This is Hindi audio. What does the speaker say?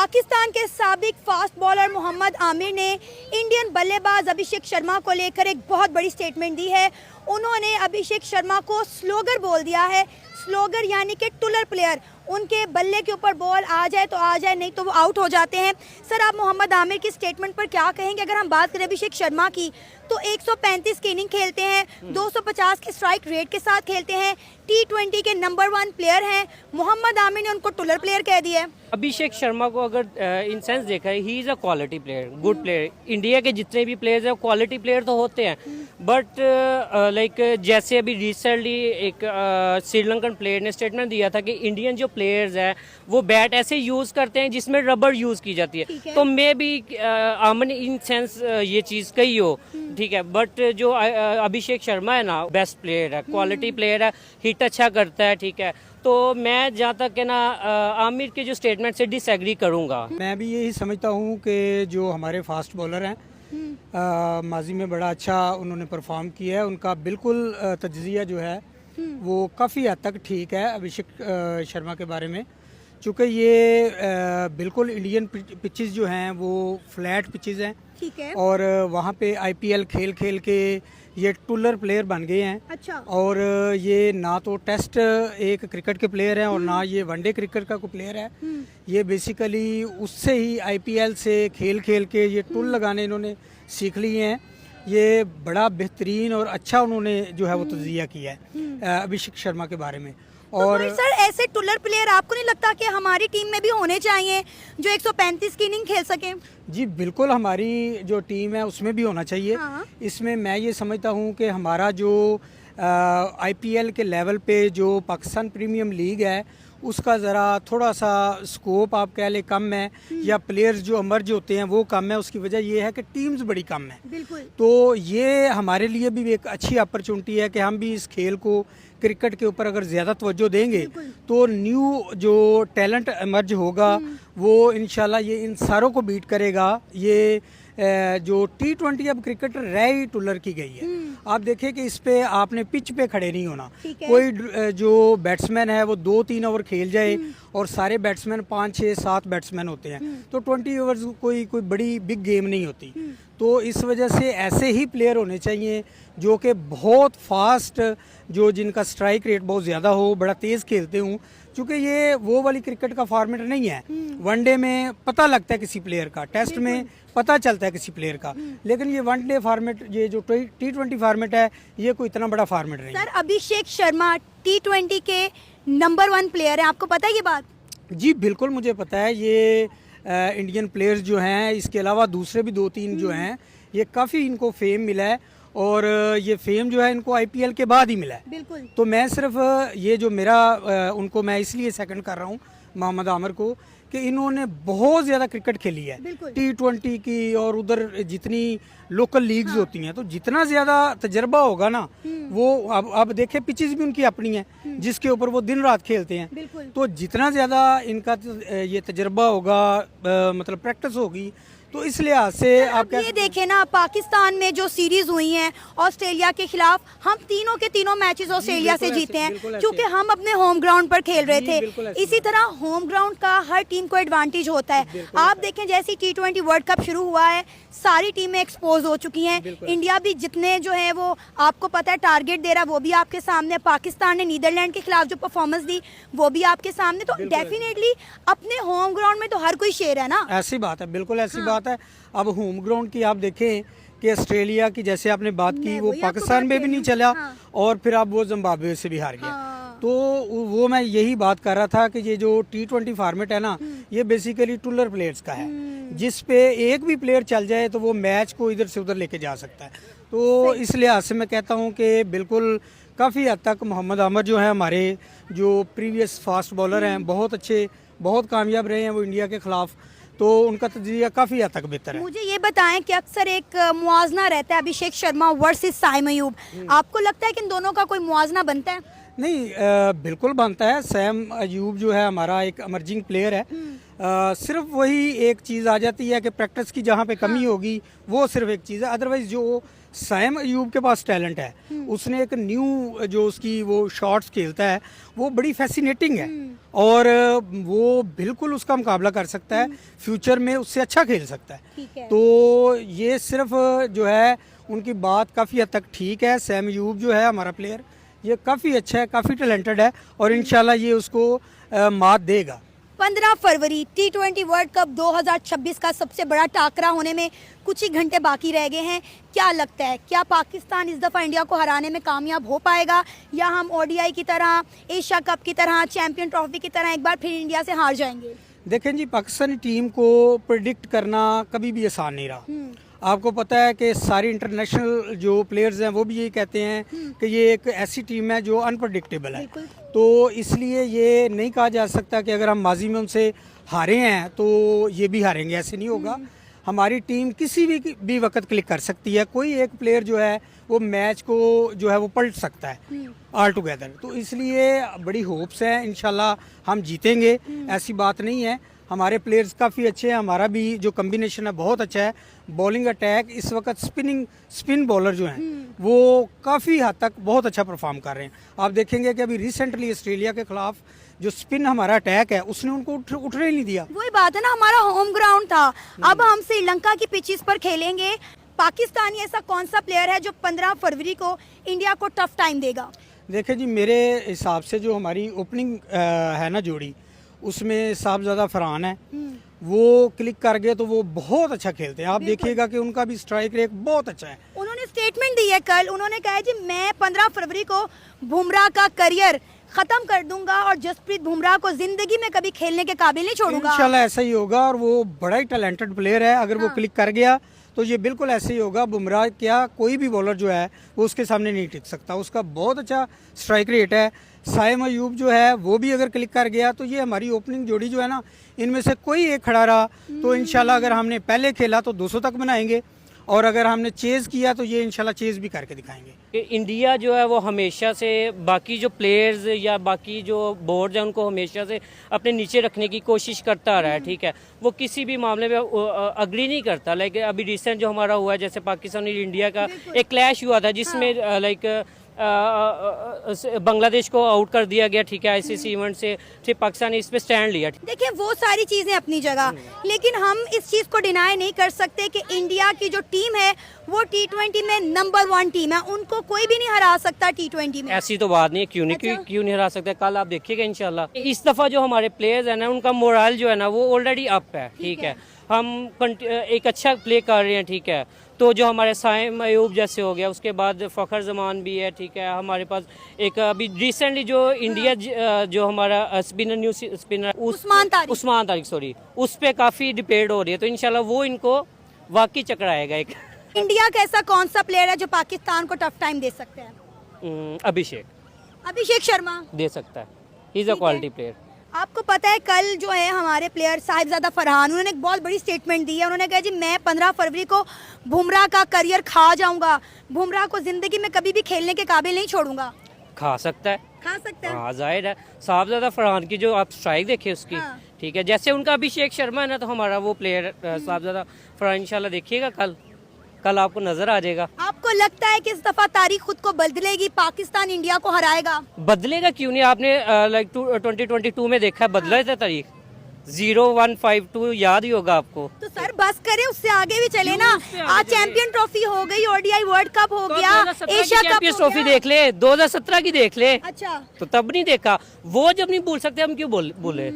पाकिस्तान के साबिक फास्ट बॉलर मोहम्मद आमिर ने इंडियन बल्लेबाज अभिषेक शर्मा को लेकर एक बहुत बड़ी स्टेटमेंट दी है। उन्होंने अभिषेक शर्मा को स्लोगर बोल दिया है। स्लोगर यानी कि टुलर प्लेयर, उनके बल्ले के ऊपर बॉल आ जाए तो आ जाए, नहीं तो वो आउट हो जाते हैं। सर, आप मोहम्मद आमिर की स्टेटमेंट पर क्या कहेंगे? अगर हम बात करें अभिषेक शर्मा की तो 135 की इनिंग खेलते हैं, 250 के स्ट्राइक रेट के साथ खेलते हैं, T20 के नंबर 1 प्लेयर हैं। मोहम्मद आमिर ने उनको टुलर प्लेयर कह दिया है। अभिषेक शर्मा को अगर इन सेंस देखा है, he is a quality player, good player. India के जितने भी प्लेयर्स हैं क्वालिटी प्लेयर तो होते हैं, बट लाइक जैसे अभी रिसेंटली एक श्रीलंकन प्लेयर ने स्टेटमेंट दिया था कि इंडियन जो प्लेयर्स हैं वो बैट ऐसे यूज़ करते हैं जिसमें रबर यूज़ की जाती है। तो may be Aman in sense ये चीज़ कही हो, ठीक है। बट जो अभिषेक शर्मा है ना, बेस्ट प्लेयर है, क्वालिटी प्लेयर है, हिट अच्छा करता है, ठीक है। तो मैं जहाँ तक है ना आमिर के जो स्टेटमेंट से डिसएग्री करूँगा। मैं भी यही समझता हूँ कि जो हमारे फास्ट बॉलर हैं माजी में बड़ा अच्छा उन्होंने परफॉर्म किया है। उनका बिल्कुल तज्जिया जो है वो काफ़ी हद तक ठीक है अभिषेक शर्मा के बारे में, चूँकि ये बिल्कुल इंडियन पिचेस जो हैं वो फ्लैट पिचेस हैं, ठीक है। और वहाँ पे IPL खेल खेल के ये टुलर प्लेयर बन गए हैं। अच्छा। और ये ना तो टेस्ट एक क्रिकेट के प्लेयर हैं और ना ये वनडे क्रिकेट का कोई प्लेयर है। ये बेसिकली उससे ही IPL से खेल खेल के ये टुल लगाने इन्होंने सीख लिए हैं। ये बड़ा बेहतरीन और अच्छा उन्होंने जो है वो तज्जिया किया है अभिषेक शर्मा के बारे में। और तो सर, ऐसे टुलर प्लेयर आपको नहीं लगता कि हमारी टीम में भी होने चाहिए जो 135 की इनिंग खेल सके? जी बिल्कुल, हमारी जो टीम है उसमें भी होना चाहिए। हाँ। इसमें मैं ये समझता हूँ कि हमारा जो IPL के लेवल पे जो पाकिस्तान प्रीमियम लीग है उसका ज़रा थोड़ा सा स्कोप आप कह ले कम है, या प्लेयर्स जो अमर्ज होते हैं वो कम है। उसकी वजह ये है कि टीम्स बड़ी कम है। बिल्कुल। तो ये हमारे लिए भी एक अच्छी अपॉर्चुनिटी है कि हम भी इस खेल को, क्रिकेट के ऊपर अगर ज़्यादा तवज्जो देंगे तो न्यू जो टैलेंट इमर्ज होगा वो इंशाल्लाह ये इन सारों को बीट करेगा। ये जो T20 अब क्रिकेट रह ही टुलर की गई है। आप देखें कि इस पे आपने पिच पे खड़े नहीं होना। कोई जो बैट्समैन है वो 2-3 ओवर खेल जाए और सारे बैट्समैन 5, 6, 7 बैट्समैन होते हैं, तो 20 ओवर्स कोई बड़ी बिग गेम नहीं होती। तो इस वजह से ऐसे ही प्लेयर होने चाहिए जो कि बहुत फास्ट, जो जिनका स्ट्राइक रेट बहुत ज़्यादा हो, बड़ा तेज़ खेलते हों। चूँकि ये वो वाली क्रिकेट का फॉर्मेट नहीं है। वनडे में पता लगता है किसी प्लेयर का, टेस्ट में पता चलता है किसी प्लेयर का, लेकिन ये वनडे फॉर्मेट, ये जो T20 फॉर्मेट है, ये कोई इतना बड़ा फॉर्मेट नहीं है। सर, अभिषेक शर्मा T20 के नंबर 1 प्लेयर है, आपको पता है ये बात? जी बिल्कुल, मुझे पता है। ये इंडियन प्लेयर्स जो हैं, इसके अलावा दूसरे भी 2-3 जो हैं, ये काफ़ी इनको फेम मिला है, और ये फेम जो है इनको IPL के बाद ही मिला है। बिल्कुल। तो मैं सिर्फ ये जो मेरा उनको मैं इसलिए सेकंड कर रहा हूँ मोहम्मद आमिर को कि इन्होंने बहुत ज़्यादा क्रिकेट खेली है T20 की, और उधर जितनी लोकल लीग्स होती हैं, तो जितना ज़्यादा तजर्बा होगा ना वो अब देखें पिचेस भी उनकी अपनी है जिसके ऊपर वो दिन रात खेलते हैं। तो जितना ज़्यादा इनका ये तजर्बा होगा, मतलब प्रैक्टिस होगी, तो इस लिहाज से आप ये देखें ना, पाकिस्तान में जो सीरीज हुई हैं ऑस्ट्रेलिया के खिलाफ, हम तीनों के तीनों मैचेस ऑस्ट्रेलिया से जीते हैं क्योंकि हम अपने होम ग्राउंड पर खेल रहे थे। इसी तरह होम ग्राउंड का हर टीम को एडवांटेज होता है। आप देखें जैसे T20 वर्ल्ड कप शुरू हुआ है, सारी टीमें एक्सपोज हो चुकी हैं। इंडिया भी जितने जो है वो आपको पता है टारगेट दे रहा है, वो भी आपके सामने। पाकिस्तान ने नीदरलैंड के खिलाफ जो परफॉर्मेंस दी वो भी आपके सामने। तो डेफिनेटली अपने होम ग्राउंड में तो हर कोई शेर है ना। ऐसी बात है, बिल्कुल ऐसी बात है। अब होम ग्राउंड की आप देखें कि ऑस्ट्रेलिया की जैसे आपने बात की, वो पाकिस्तान में भी नहीं चला, और फिर अब वो जिम्बाब्वे से भी हार गया। तो वो मैं यही बात कर रहा था कि ये जो T20 फॉर्मेट है ना, ये बेसिकली टुलर प्लेयर्स का है, जिस पे एक भी प्लेयर चल जाए तो वो मैच को इधर से उधर लेके जा सकता है। तो इस लिहाज से मैं कहता हूँ कि बिल्कुल काफ़ी हद तक मोहम्मद आमिर जो है, हमारे जो प्रीवियस फास्ट बॉलर हैं, बहुत अच्छे, बहुत कामयाब रहे हैं वो इंडिया के खिलाफ, तो उनका तजरिया काफ़ी हद तक बेहतर है। मुझे ये बताएं कि अक्सर एक मुआवजना रहता है अभिषेक शर्मा वर्सेस सैम अयूब, आपको लगता है कि इन दोनों का कोई मुआवजना बनता है? नहीं, बिल्कुल बनता है। सैम अयूब जो है हमारा एक अमर्जिंग प्लेयर है। सिर्फ वही एक चीज़ आ जाती है कि प्रैक्टिस की जहाँ पे कमी होगी वो सिर्फ एक चीज़ है, अदरवाइज़ जो साइम अयूब के पास टैलेंट है, उसने एक न्यू जो उसकी वो शॉट्स खेलता है वो बड़ी फैसिनेटिंग है और वो बिल्कुल उसका मुकाबला कर सकता है, फ्यूचर में उससे अच्छा खेल सकता ठीक है। है। तो ये सिर्फ जो है उनकी बात काफ़ी हद तक ठीक है। सैम अयूब जो है हमारा प्लेयर, ये काफ़ी अच्छा है, काफ़ी टैलेंटेड है और इंशाल्लाह ये उसको मात देगा। 15 फरवरी T20 वर्ल्ड कप 2026 का सबसे बड़ा टाकरा होने में कुछ ही घंटे बाकी रह गए हैं। क्या लगता है, क्या पाकिस्तान इस दफ़ा इंडिया को हराने में कामयाब हो पाएगा या हम ODI की तरह, एशिया कप की तरह, चैंपियन ट्रॉफी की तरह एक बार फिर इंडिया से हार जाएंगे? देखें जी, पाकिस्तानी टीम को प्रिडिक्ट करना कभी भी आसान नहीं रहा। आपको पता है कि सारी इंटरनेशनल जो प्लेयर्स हैं वो भी यही कहते हैं कि ये एक ऐसी टीम है जो अनप्रडिक्टेबल है। बिल्कुल। तो इसलिए ये नहीं कहा जा सकता कि अगर हम माजी में उनसे हारे हैं तो ये भी हारेंगे, ऐसे नहीं होगा। हमारी टीम किसी भी वक्त क्लिक कर सकती है, कोई एक प्लेयर जो है वो मैच को जो है वो पलट सकता है ऑल टुगेदर। तो इसलिए बड़ी होप्स हैं, इंशाल्लाह हम जीतेंगे, ऐसी बात नहीं है। हमारे प्लेयर्स काफ़ी अच्छे हैं, हमारा भी जो कम्बिनेशन है बहुत अच्छा है। बॉलिंग अटैक इस वक्त स्पिन बॉलर जो हैं वो काफ़ी हद तक बहुत अच्छा परफॉर्म कर रहे हैं। आप देखेंगे कि अभी रिसेंटली ऑस्ट्रेलिया के खिलाफ जो स्पिन हमारा अटैक है उसने उनको उठने ही नहीं दिया। वही बात है ना, हमारा होम ग्राउंड था, अब हम श्रीलंका की पिचेस पर खेलेंगे। पाकिस्तानी ऐसा कौन सा प्लेयर है जो 15 फरवरी को इंडिया को टफ टाइम देगा? देखिए जी, मेरे हिसाब से जो हमारी ओपनिंग है ना जोड़ी, उसमें साहबजादा फरहान है, वो क्लिक कर गए तो वो बहुत अच्छा खेलते हैं। आप देखिएगा कि उनका भी स्ट्राइक रेट बहुत अच्छा है। उन्होंने स्टेटमेंट दी है कल, उन्होंने कहा है जी मैं 15 फरवरी को बुमराह का करियर खत्म कर दूंगा और जसप्रीत बुमराह को जिंदगी में कभी खेलने के काबिल नहीं छोड़ूंगा। इंशाल्लाह ऐसा ही होगा और वो बड़ा ही टैलेंटेड प्लेयर है। अगर वो क्लिक कर गया तो ये बिल्कुल ऐसे ही होगा। बुमराह क्या कोई भी बॉलर जो है वो उसके सामने नहीं टिक सकता, उसका बहुत अच्छा स्ट्राइक रेट है। साइम अयूब जो है वो भी अगर क्लिक कर गया तो ये हमारी ओपनिंग जोड़ी जो है ना, इनमें से कोई एक खड़ा रहा तो इंशाल्लाह अगर हमने पहले खेला तो 200 तक बनाएंगे और अगर हमने चेज़ किया तो ये इंशाल्लाह चेज़ भी करके दिखाएंगे। कि इंडिया जो है वो हमेशा से बाकी जो प्लेयर्स या बाकी जो बोर्ड है उनको हमेशा से अपने नीचे रखने की कोशिश करता रहा है, ठीक है। वो किसी भी मामले में अग्री नहीं करता। लाइक अभी रिसेंट जो हमारा हुआ है, जैसे पाकिस्तान और इंडिया का एक क्लैश हुआ था जिसमें लाइक बांग्लादेश को आउट कर दिया गया, ठीक है, आईसीसी इवेंट से, फिर पाकिस्तान ने इस पे स्टैंड लिया। देखिए वो सारी चीजें अपनी जगह, लेकिन हम इस चीज को डिनाई नहीं कर सकते कि इंडिया की जो टीम है वो T20 में नंबर 1 टीम है, उनको कोई भी नहीं हरा सकता T20 में। ऐसी तो बात नहीं है, क्यों नहीं अच्छा? क्यों नहीं हरा सकते। कल आप देखिएगा इंशाल्लाह। इस दफा जो हमारे प्लेयर्स है ना, उनका मोरल जो है ना वो ऑलरेडी अप है, ठीक है। हम एक अच्छा प्ले कर रहे हैं, ठीक है। तो जो हमारे साइम अयूब जैसे हो गया, उसके बाद फ़खर जमान भी है, ठीक है। हमारे पास एक अभी रिसेंटली जो इंडिया जो हमारा spinner, new spinner Usman Tariq sorry, उस पर काफ़ी डिपेंड हो रही है। तो इंशाल्लाह वो इनको वाकई चकराएगा। एक इंडिया का ऐसा कौन सा प्लेयर है जो पाकिस्तान को टफ टाइम दे सकते हैं? अभिषेक शर्मा दे सकता है, he is a quality player. आपको पता है कल जो है हमारे प्लेयर साहिबजादा फरहान, उन्होंने एक बहुत बड़ी स्टेटमेंट दी है। उन्होंने कहा जी मैं 15 फरवरी को बुमराह का करियर खा जाऊंगा, बुमराह को जिंदगी में कभी भी खेलने के काबिल नहीं छोड़ूंगा। खा सकता है, खा सकता है। हाँ जाहिर है। साहबजादा फरहान की जो आप स्ट्राइक देखिए उसकी, हाँ। ठीक है, जैसे उनका अभिषेक शर्मा है ना, तो हमारा वो प्लेयर साहबजादा फरहान इंशाल्लाह देखिएगा कल आपको नजर आ जाएगा। आपको लगता है कि इस दफा तारीख खुद को बदलेगी, पाकिस्तान इंडिया को हराएगा? बदलेगा क्यों नहीं। आपने लाइक 2022 में देखा है, बदला था तारीख 0152, याद ही होगा आपको। तो सर बस करें, उससे आगे भी चले ना। आज चैंपियन ट्रॉफी हो गई, ODI वर्ल्ड कप हो गया, एशिया कप हो ट्रॉफी गया। देख ले, 2017 की देख ले। अच्छा, तो तब नहीं देखा, वो जब नहीं भूल सकते हम क्यों बोले।